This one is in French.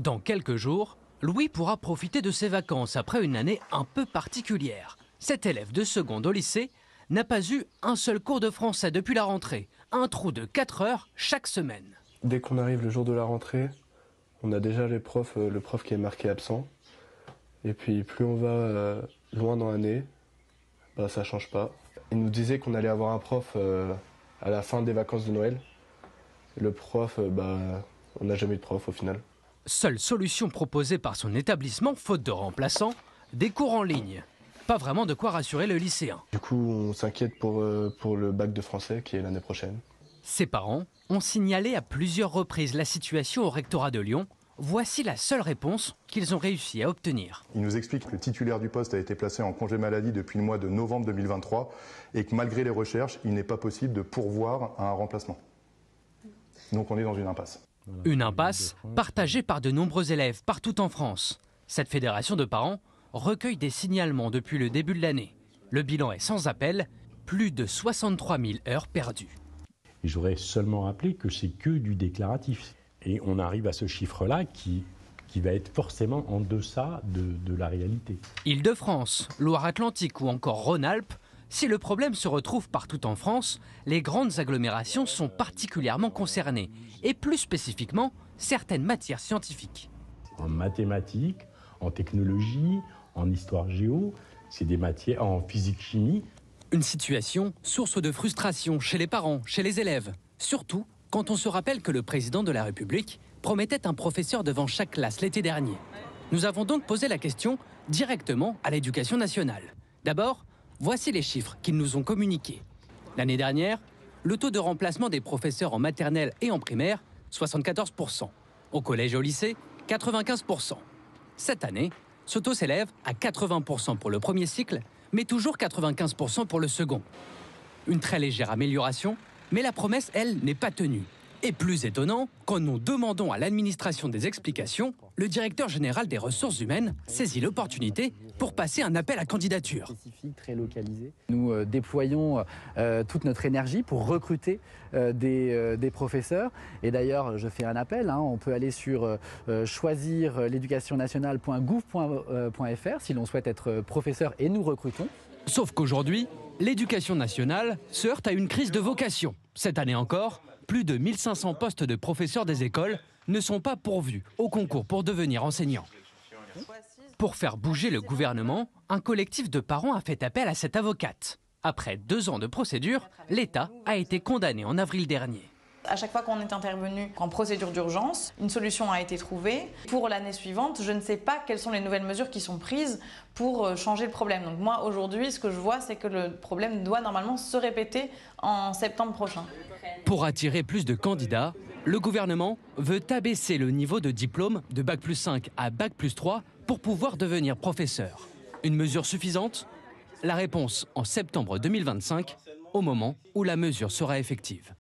Dans quelques jours, Louis pourra profiter de ses vacances après une année un peu particulière. Cet élève de seconde au lycée n'a pas eu un seul cours de français depuis la rentrée. Un trou de 4 heures chaque semaine. Dès qu'on arrive le jour de la rentrée, on a déjà le prof qui est marqué absent. Et puis plus on va loin dans l'année, ça change pas. Il nous disait qu'on allait avoir un prof à la fin des vacances de Noël. Le prof, on n'a jamais eu de prof au final. Seule solution proposée par son établissement, faute de remplaçants, des cours en ligne. Pas vraiment de quoi rassurer le lycéen. Du coup, on s'inquiète pour le bac de français qui est l'année prochaine. Ses parents ont signalé à plusieurs reprises la situation au rectorat de Lyon. Voici la seule réponse qu'ils ont réussi à obtenir. Il nous explique que le titulaire du poste a été placé en congé maladie depuis le mois de novembre 2023 et que malgré les recherches, il n'est pas possible de pourvoir à un remplacement. Donc on est dans une impasse. Une impasse partagée par de nombreux élèves partout en France. Cette fédération de parents recueille des signalements depuis le début de l'année. Le bilan est sans appel, plus de 63 000 heures perdues. Je voudrais seulement rappeler que c'est que du déclaratif. Et on arrive à ce chiffre-là qui va être forcément en deçà de la réalité. Île-de-France, Loire-Atlantique ou encore Rhône-Alpes, si le problème se retrouve partout en France, les grandes agglomérations sont particulièrement concernées, et plus spécifiquement, certaines matières scientifiques. En mathématiques, en technologie, en histoire géo, c'est des matières en physique-chimie. Une situation source de frustration chez les parents, chez les élèves, surtout quand on se rappelle que le président de la République promettait un professeur devant chaque classe l'été dernier. Nous avons donc posé la question directement à l'Éducation nationale. D'abord, voici les chiffres qu'ils nous ont communiqués. L'année dernière, le taux de remplacement des professeurs en maternelle et en primaire, 74%. Au collège et au lycée, 95%. Cette année, ce taux s'élève à 80% pour le premier cycle, mais toujours 95% pour le second. Une très légère amélioration, mais la promesse, elle, n'est pas tenue. Et plus étonnant, quand nous demandons à l'administration des explications, le directeur général des ressources humaines saisit l'opportunité pour passer un appel à candidature. Très localisé. Nous déployons toute notre énergie pour recruter des professeurs. Et d'ailleurs, je fais un appel, on peut aller sur choisir-l'éducationnationale.gouv.fr si l'on souhaite être professeur et nous recrutons. Sauf qu'aujourd'hui, l'éducation nationale se heurte à une crise de vocation. Cette année encore, plus de 1500 postes de professeurs des écoles ne sont pas pourvus au concours pour devenir enseignants. Pour faire bouger le gouvernement, un collectif de parents a fait appel à cette avocate. Après 2 ans de procédure, l'État a été condamné en avril dernier. À chaque fois qu'on est intervenu en procédure d'urgence, une solution a été trouvée. Pour l'année suivante, je ne sais pas quelles sont les nouvelles mesures qui sont prises pour changer le problème. Donc moi, aujourd'hui, ce que je vois, c'est que le problème doit normalement se répéter en septembre prochain. Pour attirer plus de candidats, le gouvernement veut abaisser le niveau de diplôme de Bac+5 à Bac+3 pour pouvoir devenir professeur. Une mesure suffisante? La réponse en septembre 2025, au moment où la mesure sera effective.